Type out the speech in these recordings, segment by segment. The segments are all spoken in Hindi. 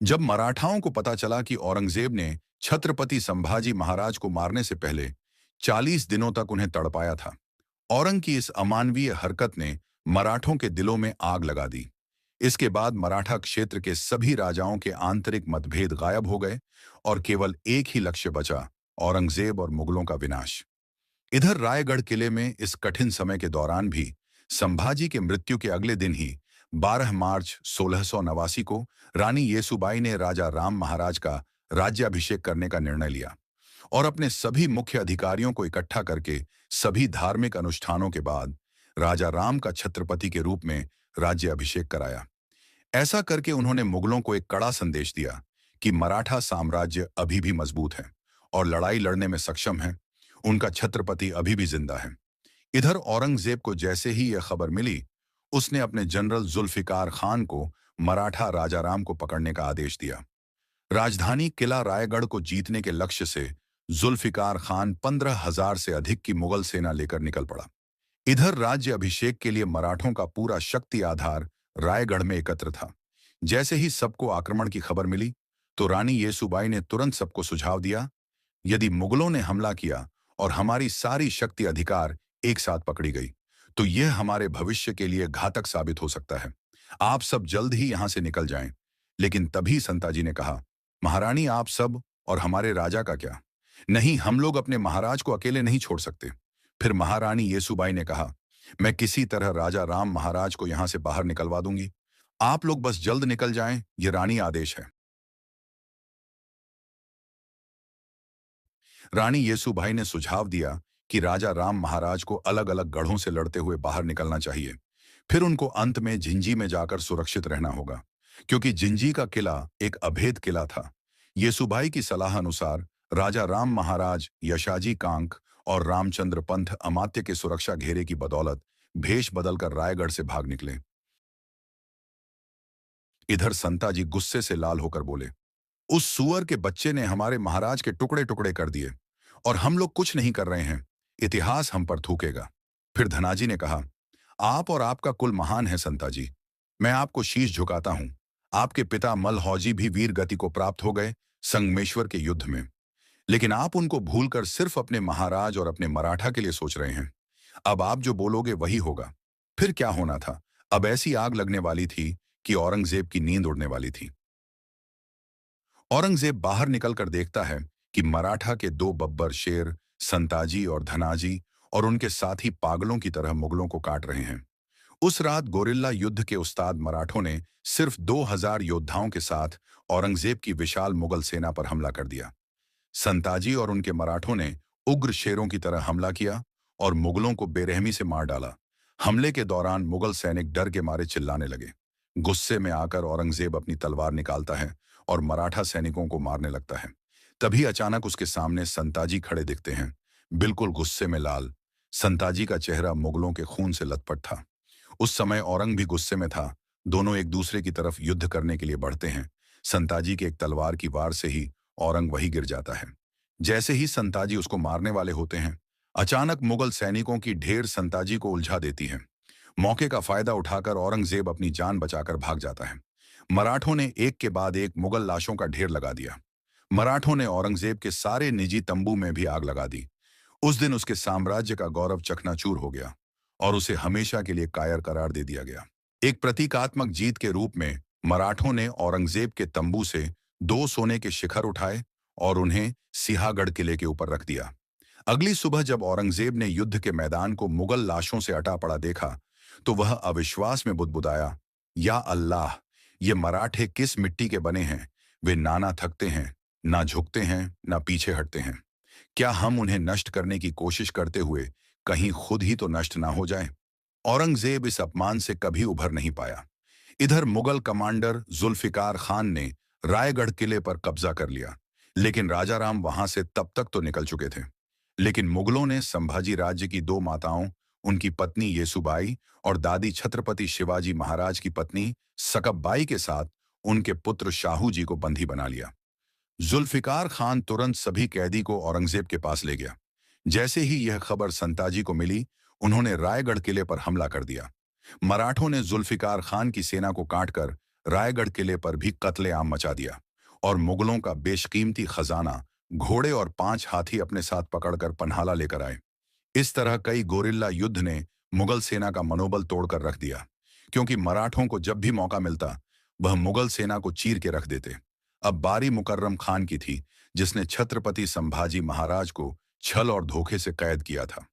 जब मराठाओं को पता चला कि औरंगजेब ने छत्रपति संभाजी महाराज को मारने से पहले 40 दिनों तक उन्हें तड़पाया था, औरंग की इस अमानवीय हरकत ने मराठों के दिलों में आग लगा दी। इसके बाद मराठा क्षेत्र के सभी राजाओं के आंतरिक मतभेद गायब हो गए और केवल एक ही लक्ष्य बचा, औरंगजेब और मुगलों का विनाश। इधर रायगढ़ किले में इस कठिन समय के दौरान भी संभाजी के मृत्यु के अगले दिन ही 12 मार्च 1689 को रानी येसुबाई ने राजा राम महाराज का राज्याभिषेक करने का निर्णय लिया और अपने सभी मुख्य अधिकारियों को इकट्ठा करके सभी धार्मिक अनुष्ठानों के बाद राजा राम का छत्रपति के रूप में राज्याभिषेक कराया। ऐसा करके उन्होंने मुगलों को एक कड़ा संदेश दिया कि मराठा साम्राज्य अभी भी मजबूत है और लड़ाई लड़ने में सक्षम है, उनका छत्रपति अभी भी जिंदा है। इधर औरंगजेब को जैसे ही यह खबर मिली, उसने अपने जनरल जुल्फिकार खान को मराठा राजाराम को पकड़ने का आदेश दिया। राजधानी किला रायगढ़ को जीतने के लक्ष्य से जुल्फिकार खान 15,000 से अधिक की मुगल सेना लेकर निकल पड़ा। इधर राज्य अभिषेक के लिए मराठों का पूरा शक्ति आधार रायगढ़ में एकत्र था। जैसे ही सबको आक्रमण की खबर मिली, तो रानी येसुबाई ने तुरंत सबको सुझाव दिया, यदि मुगलों ने हमला किया और हमारी सारी शक्ति अधिकार एक साथ पकड़ी गई, तो यह हमारे भविष्य के लिए घातक साबित हो सकता है। आप सब जल्द ही यहां से निकल जाएं। लेकिन तभी संताजी ने कहा, महारानी, आप सब और हमारे राजा का क्या? नहीं, हम लोग अपने महाराज को अकेले नहीं छोड़ सकते। फिर महारानी येसुबाई ने कहा, मैं किसी तरह राजा राम महाराज को यहां से बाहर निकलवा दूंगी। आप लोग बस जल्द निकल जाएं, ये रानी आदेश है। रानी येसुबाई ने सुझाव दिया कि राजा राम महाराज को अलग अलग गढ़ों से लड़ते हुए बाहर निकलना चाहिए। फिर उनको अंत में जिंजी में जाकर सुरक्षित रहना होगा, क्योंकि जिंजी का किला एक अभेद किला था। येसुबाई की सलाह अनुसार राजा राम महाराज यशाजी कांक और रामचंद्र पंथ अमात्य के सुरक्षा घेरे की बदौलत भेष बदलकर रायगढ़ से भाग निकले। इधर संताजी गुस्से से लाल होकर बोले, उस सुअर के बच्चे ने हमारे महाराज के टुकड़े टुकड़े कर दिए और हम लोग कुछ नहीं कर रहे हैं। इतिहास हम पर थूकेगा। फिर धनाजी ने कहा, आप और आपका कुल महान है संताजी। मैं आपको शीश झुकाता हूं। आपके पिता मलहौजी भी वीर गति को प्राप्त हो गए संगमेश्वर के युद्ध में, लेकिन आप उनको भूलकर सिर्फ अपने महाराज और अपने मराठा के लिए सोच रहे हैं। अब आप जो बोलोगे वही होगा। फिर क्या होना था? अब ऐसी आग लगने वाली थी कि औरंगजेब की नींद उड़ने वाली थी। औरंगजेब बाहर निकलकर देखता है कि मराठा के दो बब्बर शेर संताजी और धनाजी और उनके साथी पागलों की तरह मुगलों को काट रहे हैं। उस रात गोरिल्ला युद्ध के उस्ताद मराठों ने सिर्फ 2,000 योद्धाओं के साथ औरंगजेब की विशाल मुगल सेना पर हमला कर दिया। संताजी और उनके मराठों ने उग्र शेरों की तरह हमला किया और मुगलों को बेरहमी से मार डाला। हमले के दौरान मुगल सैनिक डर के मारे चिल्लाने लगे। गुस्से में आकर औरंगजेब अपनी तलवार निकालता है और मराठा सैनिकों को मारने लगता है। तभी अचानक उसके सामने संताजी खड़े दिखते हैं, बिल्कुल गुस्से में लाल। संताजी का चेहरा मुगलों के खून से लथपथ था। उस समय औरंग भी गुस्से में था। दोनों एक दूसरे की तरफ युद्ध करने के लिए बढ़ते हैं। संताजी के एक तलवार की वार से ही औरंग वही गिर जाता है। जैसे ही संताजी उसको मारने वाले होते हैं, अचानक मुगल सैनिकों की ढेर संताजी को उलझा देती है। मौके का फायदा उठाकर औरंगजेब अपनी जान बचाकर भाग जाता है। मराठों ने एक के बाद एक मुगल लाशों का ढेर लगा दिया। मराठों ने औरंगजेब के सारे निजी तंबू में भी आग लगा दी। उस दिन उसके साम्राज्य का गौरव चकनाचूर हो गया और उसे हमेशा के लिए कायर करार दे दिया गया। एक प्रतीकात्मक जीत के रूप में मराठों ने औरंगजेब के तंबू से 2 सोने के शिखर उठाए और उन्हें सिंहागढ़ किले के ऊपर रख दिया। अगली सुबह जब औरंगजेब ने युद्ध के मैदान को मुगल लाशों से अटा पड़ा देखा, तो वह अविश्वास में बुदबुदाया, या अल्लाह, ये मराठे किस मिट्टी के बने हैं? वे ना थकते हैं, ना झुकते हैं, ना पीछे हटते हैं। क्या हम उन्हें नष्ट करने की कोशिश करते हुए कहीं खुद ही तो नष्ट ना हो जाएं? औरंगजेब इस अपमान से कभी उभर नहीं पाया। इधर मुगल कमांडर जुल्फिकार खान ने रायगढ़ किले पर कब्जा कर लिया, लेकिन राजाराम वहां से तब तक तो निकल चुके थे। लेकिन मुगलों ने संभाजी राज्य की 2 माताओं, उनकी पत्नी येसुबाई और दादी छत्रपति शिवाजी महाराज की पत्नी सकबबाई के साथ उनके पुत्र शाहू जी को बंदी बना लिया। जुल्फिकार खान तुरंत सभी कैदी को औरंगजेब के पास ले गया। जैसे ही यह खबर संताजी को मिली, उन्होंने रायगढ़ किले पर हमला कर दिया। मराठों ने जुल्फिकार खान की सेना को काटकर रायगढ़ किले पर भी कत्लेआम मचा दिया और मुगलों का बेशकीमती खजाना, घोड़े और 5 हाथी अपने साथ पकड़कर पन्हाला लेकर आए। इस तरह कई गोरिल्ला युद्ध ने मुगल सेना का मनोबल तोड़कर रख दिया, क्योंकि मराठों को जब भी मौका मिलता वह मुगल सेना को चीर के रख देते। अब बारी मुकर्रम खान की थी, जिसने छत्रपति संभाजी महाराज को छल और धोखे से कैद किया था।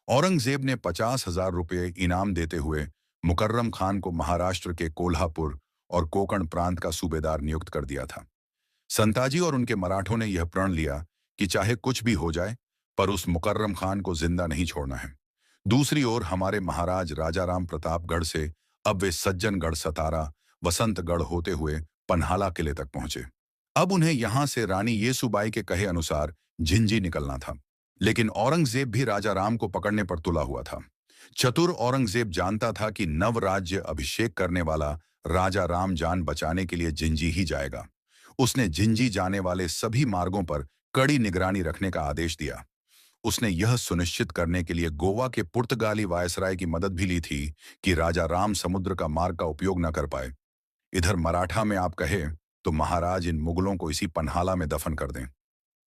औरंगजेब ने 50,000 रुपये इनाम देते हुए मुकर्रम खान को महाराष्ट्र के कोल्हापुर और कोकण प्रांत का सूबेदार नियुक्त कर दिया था। संताजी और उनके मराठों ने यह प्रण लिया कि चाहे कुछ भी हो जाए, पर उस मुकर्रम खान को जिंदा नहीं छोड़ना है। दूसरी ओर हमारे महाराज राजाराम प्रतापगढ़ से अब वे सज्जनगढ़, सतारा, वसंतगढ़ होते हुए पन्हाला किले तक पहुंचे। अब उन्हें यहां से रानी येसुबाई के कहे अनुसार झिंझी निकलना था। लेकिन औरंगजेब भी राजाराम को पकड़ने पर तुला हुआ था। चतुर औरंगजेब जानता था कि नव राज्य अभिषेक करने वाला राजा राम जान बचाने के लिए झिंझी ही जाएगा। उसने झिंझी जाने वाले सभी मार्गों पर कड़ी निगरानी रखने का आदेश दिया। उसने यह सुनिश्चित करने के लिए गोवा के पुर्तगाली वायसराय की मदद भी ली थी कि राजा राम समुद्र का मार्ग का उपयोग न कर पाए। इधर मराठा में आप कहे तो महाराज इन मुगलों को इसी पन्हाला में दफन कर दें।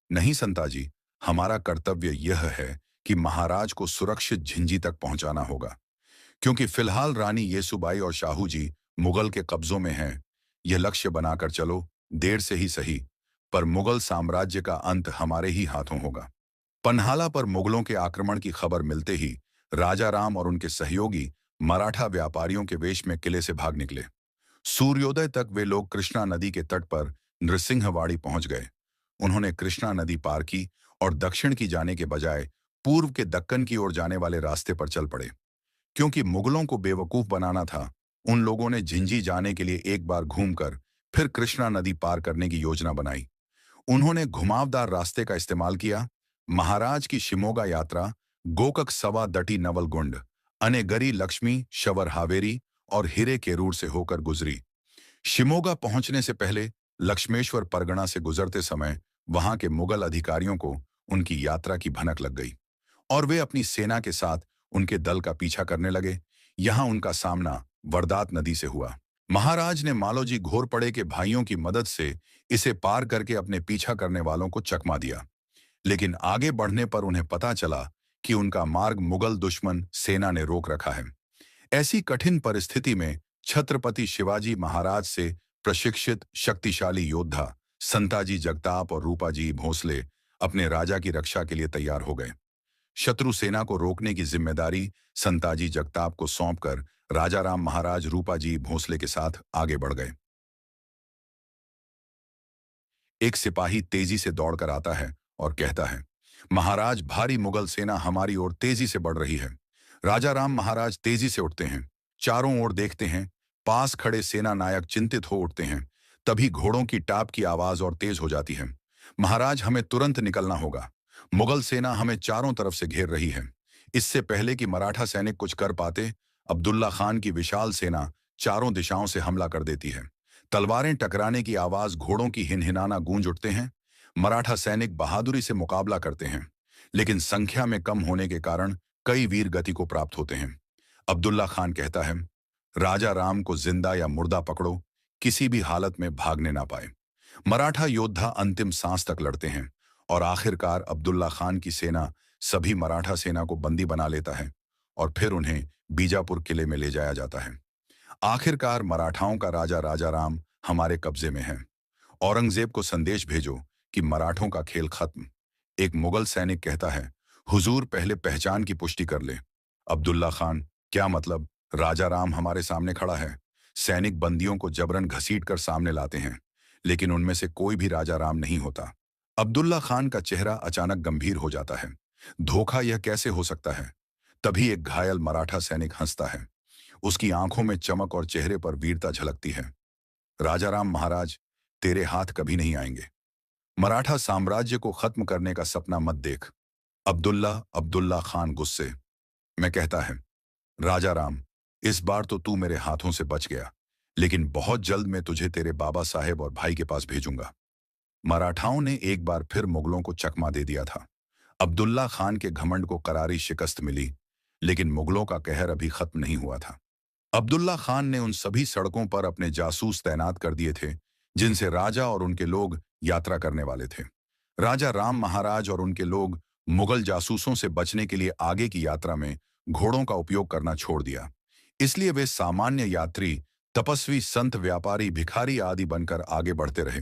नहीं संताजी, हमारा कर्तव्य यह है कि महाराज को सुरक्षित झिंझी तक पहुंचाना होगा, क्योंकि फिलहाल रानी येसुबाई और शाहू जी मुगल के कब्जों में हैं। यह लक्ष्य बनाकर चलो, देर से ही सही, पर मुगल साम्राज्य का अंत हमारे ही हाथों होगा। पन्हाला पर मुगलों के आक्रमण की खबर मिलते ही राजा राम और उनके सहयोगी मराठा व्यापारियों के वेश में किले से भाग निकले। सूर्योदय तक वे लोग कृष्णा नदी के तट पर नृसिंहवाड़ी पहुंच गए। उन्होंने कृष्णा नदी पार की और दक्षिण की जाने के बजाय पूर्व के दक्कन की ओर जाने वाले रास्ते पर चल पड़े। क्योंकि मुगलों को बेवकूफ बनाना था, उन लोगों ने झिंझी जाने के लिए एक बार घूमकर फिर कृष्णा नदी पार करने की योजना बनाई। उन्होंने घुमावदार रास्ते का इस्तेमाल किया। महाराज की शिमोगा यात्रा गोकक सवा दटी नवलगुंड, अनेगरी लक्ष्मी शवर हावेरी और हिरे केरूर से होकर गुजरी। शिमोगा पहुंचने से पहले लक्ष्मेश्वर परगना से गुजरते समय वहां के मुगल अधिकारियों को उनकी यात्रा की भनक लग गई और वे अपनी सेना के साथ उनके दल का पीछा करने लगे। यहां उनका सामना वरदात नदी से हुआ। महाराज ने मालोजी घोरपड़े के भाइयों की मदद से इसे पार करके अपने पीछा करने वालों को चकमा दिया, लेकिन आगे बढ़ने पर उन्हें पता चला कि उनका मार्ग मुगल दुश्मन सेना ने रोक रखा है। ऐसी कठिन परिस्थिति में छत्रपति शिवाजी महाराज से प्रशिक्षित शक्तिशाली योद्धा संताजी जगताप और रूपाजी भोसले अपने राजा की रक्षा के लिए तैयार हो गए। शत्रु सेना को रोकने की जिम्मेदारी संताजी जगताप को सौंपकर राजाराम महाराज रूपाजी भोसले के साथ आगे बढ़ गए। एक सिपाही तेजी से दौड़कर आता है और कहता है, महाराज, भारी मुगल सेना हमारी ओर तेजी से बढ़ रही है। राजाराम महाराज तेजी से उठते हैं, चारों ओर देखते हैं। पास खड़े सेना नायक चिंतित हो उठते हैं। तभी घोड़ों की टाप की आवाज और तेज हो जाती है। महाराज, हमें तुरंत निकलना होगा। मुगल सेना हमें चारों तरफ से घेर रही है। इससे पहले कि मराठा सैनिक कुछ कर पाते, अब्दुल्ला खान की विशाल सेना चारों दिशाओं से हमला कर देती है। तलवारें टकराने की आवाज, घोड़ों की हिनहिनाना गूंज उठते हैं। मराठा सैनिक बहादुरी से मुकाबला करते हैं, लेकिन संख्या में कम होने के कारण कई वीर गति को प्राप्त होते हैं। अब्दुल्ला खान कहता है, राजा राम को जिंदा या मुर्दा पकड़ो, किसी भी हालत में भागने ना पाए। मराठा योद्धा अंतिम सांस तक लड़ते हैं और आखिरकार अब्दुल्ला खान की सेना सभी मराठा सेना को बंदी बना लेता है और फिर उन्हें बीजापुर किले में ले जाया जाता है। आखिरकार मराठाओं का राजा राजाराम हमारे कब्जे में है। औरंगजेब को संदेश भेजो कि मराठों का खेल खत्म। एक मुगल सैनिक कहता है, हुजूर पहले पहचान की पुष्टि कर ले। अब्दुल्ला खान, क्या मतलब? राजाराम हमारे सामने खड़ा है। सैनिक बंदियों को जबरन घसीटकर सामने लाते हैं, लेकिन उनमें से कोई भी राजाराम नहीं होता। अब्दुल्ला खान का चेहरा अचानक गंभीर हो जाता है। धोखा, यह कैसे हो सकता है? तभी एक घायल मराठा सैनिक हंसता है। उसकी आंखों में चमक और चेहरे पर वीरता झलकती है। राजाराम महाराज, तेरे हाथ कभी नहीं आएंगे। मराठा साम्राज्य को खत्म करने का सपना मत देख। अब्दुल्ला खान गुस्से में कहता है, राजाराम, इस बार तो तू मेरे हाथों से बच गया, लेकिन बहुत जल्द मैं तुझे तेरे बाबा साहेब और भाई के पास भेजूंगा। मराठाओं ने एक बार फिर मुगलों को चकमा दे दिया था। अब्दुल्ला खान के घमंड को करारी शिकस्त मिली, लेकिन मुगलों का कहर अभी खत्म नहीं हुआ था। अब्दुल्ला खान ने उन सभी सड़कों पर अपने जासूस तैनात कर दिए थे जिनसे राजा और उनके लोग यात्रा करने वाले थे। राजा राम महाराज और उनके लोग मुगल जासूसों से बचने के लिए आगे की यात्रा में घोड़ों का उपयोग करना छोड़ दिया। इसलिए वे सामान्य यात्री, तपस्वी, संत, व्यापारी, भिखारी आदि बनकर आगे बढ़ते रहे।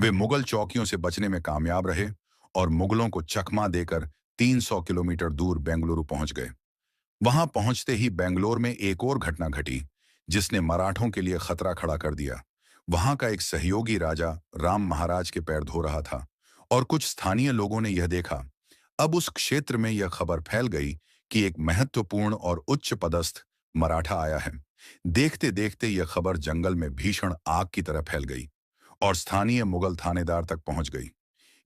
वे मुगल चौकियों से बचने में कामयाब रहे और मुगलों को चकमा देकर 300 किलोमीटर दूर बेंगलुरु पहुंच गए। वहां पहुंचते ही बेंगलोर में एक और घटना घटी जिसने मराठों के लिए खतरा खड़ा कर दिया। वहां का एक सहयोगी राजा राम महाराज के पैर धो रहा था और कुछ स्थानीय लोगों ने यह देखा। अब उस क्षेत्र में यह खबर फैल गई कि एक महत्वपूर्ण और उच्च पदस्थ मराठा आया है। देखते देखते यह खबर जंगल में भीषण आग की तरह फैल गई और स्थानीय मुगल थानेदार तक पहुंच गई।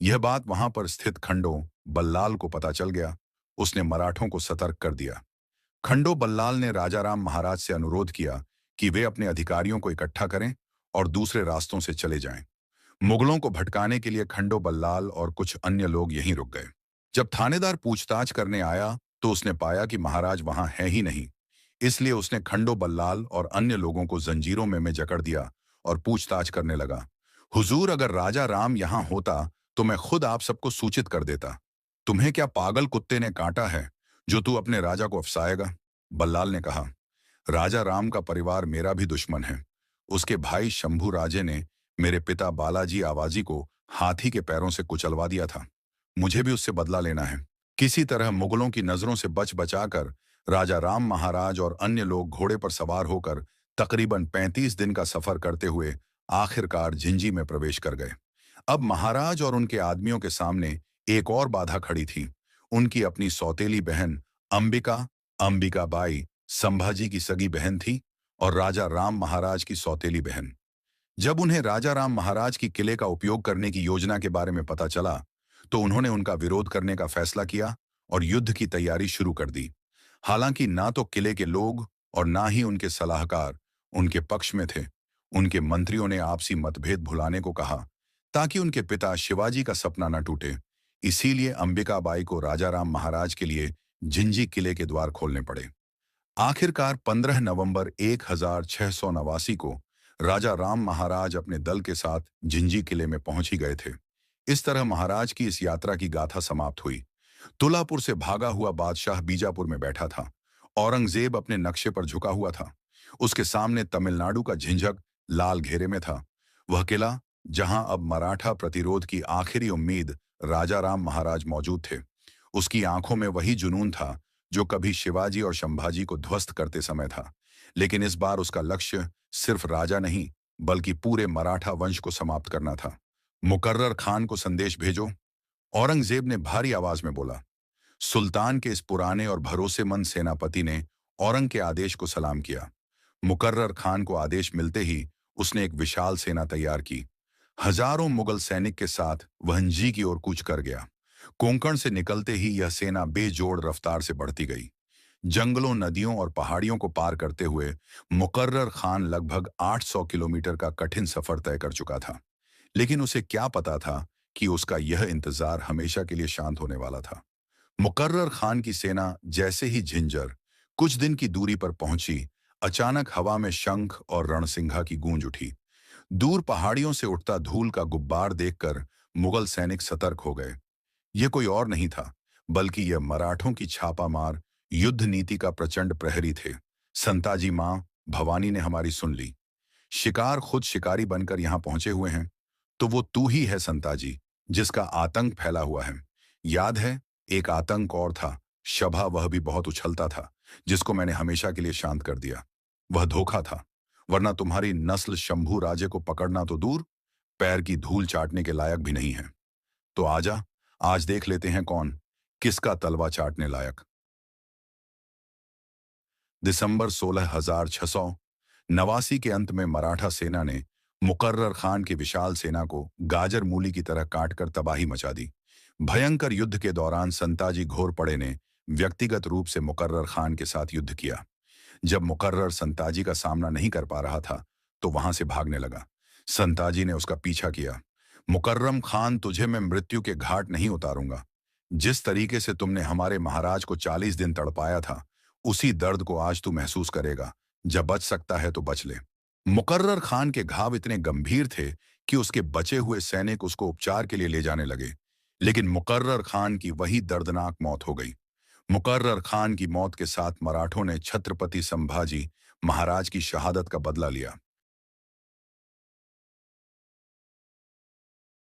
यह बात वहां पर स्थित खंडो बल्लाल को पता चल गया। उसने मराठों को सतर्क कर दिया। खंडो बल्लाल ने राजाराम महाराज से अनुरोध किया कि वे अपने अधिकारियों को इकट्ठा करें और दूसरे रास्तों से चले जाएं। मुगलों को भटकाने के लिए खंडो बल्लाल और कुछ अन्य लोग यहीं रुक गए। जब थानेदार पूछताछ करने आया तो उसने पाया कि महाराज वहां है ही नहीं। इसलिए उसने खंडो बल्लाल और अन्य लोगों को जंजीरों में जकड़ दिया और पूछताछ करने लगा। हुजूर, अगर राजा राम यहां होता तो मैं खुद आप सबको सूचित कर देता। तुम्हें क्या पागल कुत्ते ने काटा है जो तू अपने राजा को अफसाएगा? बल्लाल ने कहा, राजा राम का परिवार मेरा भी दुश्मन है। उसके भाई शंभू राजे ने मेरे पिता बालाजी आवाजी को हाथी के पैरों से कुचलवा दिया था। मुझे भी उससे बदला लेना है। किसी तरह मुगलों की नजरों से बच बचाकर राजा राम महाराज और अन्य लोग घोड़े पर सवार होकर तकरीबन 35 दिन का सफर करते हुए आखिरकार झिंझी में प्रवेश कर गए। अब महाराज और उनके आदमियों के सामने एक और बाधा खड़ी थी। उनकी अपनी सौतेली बहन अंबिका, अंबिकाबाई संभाजी की सगी बहन थी और राजा राम महाराज की सौतेली बहन। जब उन्हें राजा राम महाराज की किले का उपयोग करने की योजना के बारे में पता चला तो उन्होंने उनका विरोध करने का फैसला किया और युद्ध की तैयारी शुरू कर दी। हालांकि ना तो किले के लोग और ना ही उनके सलाहकार उनके पक्ष में थे। उनके मंत्रियों ने आपसी मतभेद भुलाने को कहा ताकि उनके पिता शिवाजी का सपना न टूटे। इसीलिए अंबिकाबाई को राजाराम महाराज के लिए झिंझी किले के द्वार खोलने पड़े। आखिरकार 15 नवंबर 1689 को राजा राम महाराज अपने दल के साथ झिंझी किले में पहुंच ही गए थे। इस तरह महाराज की इस यात्रा की गाथा समाप्त हुई। तुलापुर से भागा हुआ बादशाह बीजापुर में बैठा था। औरंगजेब अपने नक्शे पर झुका हुआ था। उसके सामने तमिलनाडु का झिंझक लाल घेरे में था। वह किला जहां अब मराठा प्रतिरोध की आखिरी उम्मीद राजाराम महाराज मौजूद थे। उसकी आंखों में वही जुनून था जो कभी शिवाजी और संभाजी को ध्वस्त करते समय था। लेकिन इस बार उसका लक्ष्य सिर्फ राजा नहीं बल्कि पूरे मराठा वंश को समाप्त करना था। मुकर्रर खान को संदेश भेजो, औरंगजेब ने भारी आवाज में बोला। सुल्तान के इस पुराने और भरोसेमंद सेनापति ने औरंग के आदेश को सलाम किया। मुकर्रर खान को आदेश मिलते ही उसने एक विशाल सेना तैयार की। हजारों मुगल सैनिक के साथ वह झिंझी की ओर कूच कर गया। कोंकण से निकलते ही यह सेना बेजोड़ रफ्तार से बढ़ती गई। जंगलों, नदियों और पहाड़ियों को पार करते हुए मुकर्रर खान लगभग 800 किलोमीटर का कठिन सफर तय कर चुका था। लेकिन उसे क्या पता था कि उसका यह इंतजार हमेशा के लिए शांत होने वाला था। मुकर्रर खान की सेना जैसे ही झिंझर कुछ दिन की दूरी पर पहुंची, अचानक हवा में शंख और रणसिंघा की गूंज उठी। दूर पहाड़ियों से उठता धूल का गुब्बार देखकर मुगल सैनिक सतर्क हो गए। यह कोई और नहीं था बल्कि यह मराठों की छापामार युद्ध नीति का प्रचंड प्रहरी थे। संताजी मां भवानी ने हमारी सुन ली। शिकार खुद शिकारी बनकर यहां पहुंचे हुए हैं। तो वो तू ही है संताजी, जिसका आतंक फैला हुआ है। याद है, एक आतंक और था, शभा, वह भी बहुत उछलता था, जिसको मैंने हमेशा के लिए शांत कर दिया। वह धोखा था, वरना तुम्हारी नस्ल शंभू राजे को पकड़ना तो दूर, पैर की धूल चाटने के लायक भी नहीं है। तो आजा, आज देख लेते हैं कौन किसका तलवा चाटने लायक। दिसंबर 16,689 के अंत में मराठा सेना ने मुकर्रर खान की विशाल सेना को गाजर मूली की तरह काटकर तबाही मचा दी। भयंकर युद्ध के दौरान संताजी घोरपड़े ने व्यक्तिगत रूप से मुकर्रर खान के साथ युद्ध किया। जब मुकर्रर संताजी का सामना नहीं कर पा रहा था तो वहां से भागने लगा। संताजी ने उसका पीछा किया। मुकर्रम खान, तुझे मैं मृत्यु के घाट नहीं उतारूंगा। जिस तरीके से तुमने हमारे महाराज को 40 दिन तड़पाया था, उसी दर्द को आज तू महसूस करेगा जब बच सकता है तो बच ले। मुकर्रर खान के घाव इतने गंभीर थे कि उसके बचे हुए सैनिक उसको उपचार के लिए ले जाने लगे, लेकिन मुकर्रर खान की वही दर्दनाक मौत हो गई। मुकर्रर खान की मौत के साथ मराठों ने छत्रपति संभाजी महाराज की शहादत का बदला लिया।